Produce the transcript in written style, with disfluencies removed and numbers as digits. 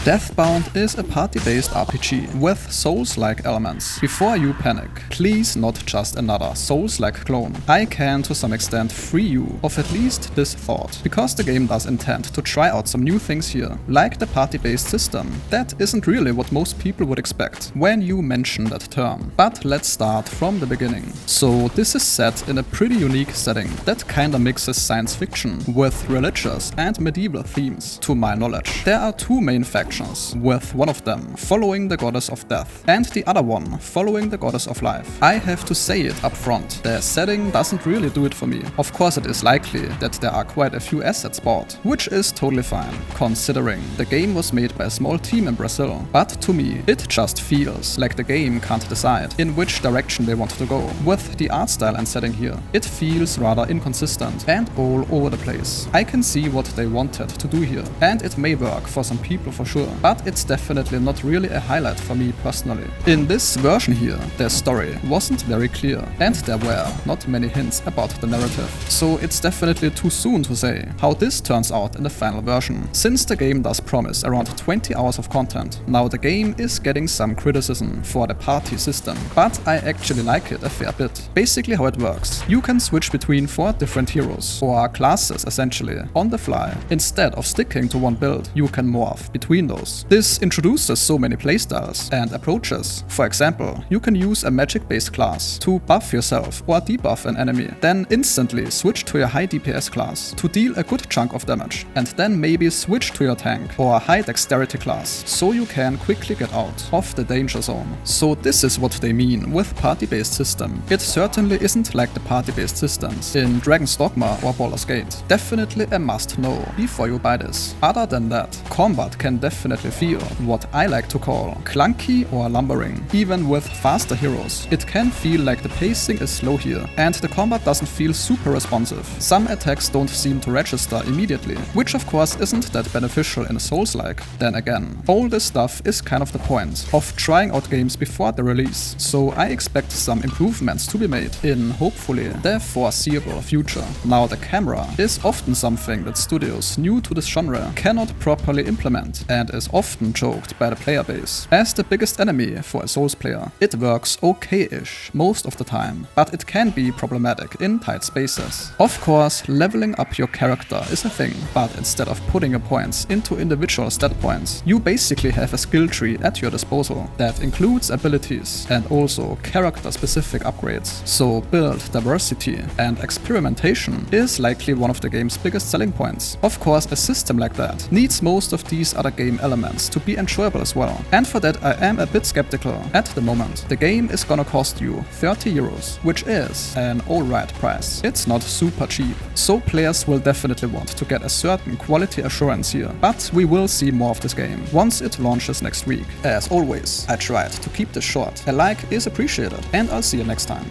Deathbound is a party-based RPG with Souls-like elements. Before you panic, please not just another Souls-like clone. I can to some extent free you of at least this thought, because the game does intend to try out some new things here, like the party-based system. That isn't really what most people would expect when you mention that term. But let's start from the beginning. So this is set in a pretty unique setting that kinda mixes science fiction with religious and medieval themes, to my knowledge. There are two main factions, with one of them following the goddess of death and the other one following the goddess of life. I have to say it up front, the setting doesn't really do it for me. Of course it is likely that there are quite a few assets bought, which is totally fine, considering the game was made by a small team in Brazil, but to me it just feels like the game can't decide in which direction they want to go. With the art style and setting here, it feels rather inconsistent and all over the place. I can see what they wanted to do here, and it may work for some people for sure, but it's definitely not really a highlight for me personally. In this version here, the story wasn't very clear, and there were not many hints about the narrative, so it's definitely too soon to say how this turns out in the final version, since the game does promise around 20 hours of content. Now the game is getting some criticism for the party system, but I actually like it a fair bit. Basically how it works, you can switch between 4 different heroes, or classes essentially, on the fly. Instead of sticking to one build, you can morph between those. This introduces so many playstyles and approaches. For example, you can use a magic-based class to buff yourself or debuff an enemy, then instantly switch to your high DPS class to deal a good chunk of damage, and then maybe switch to your tank or high dexterity class so you can quickly get out of the danger zone. So this is what they mean with party-based system. It certainly isn't like the party-based systems in Dragon's Dogma or Baldur's Gate. Definitely a must know before you buy this. Other than that, combat can definitely feel what I like to call clunky or lumbering. Even with faster heroes, it can feel like the pacing is slow here, and the combat doesn't feel super responsive. Some attacks don't seem to register immediately, which of course isn't that beneficial in a Souls-like. Then again, all this stuff is kind of the point of trying out games before the release, so I expect some improvements to be made in hopefully the foreseeable future. Now the camera is often something that studios new to this genre cannot properly implement, and is often joked by the player base as the biggest enemy for a Souls player. It works okay-ish most of the time, but it can be problematic in tight spaces. Of course, leveling up your character is a thing, but instead of putting your points into individual stat points, you basically have a skill tree at your disposal that includes abilities and also character-specific upgrades. So build diversity and experimentation is likely one of the game's biggest selling points. Of course, a system like that needs most of these other game elements to be enjoyable as well, and for that I am a bit skeptical at the moment. The game is gonna cost you 30 euros, which is an alright price. It's not super cheap, so players will definitely want to get a certain quality assurance here, but we will see more of this game once it launches next week. As always, I tried to keep this short. A like is appreciated, and I'll see you next time.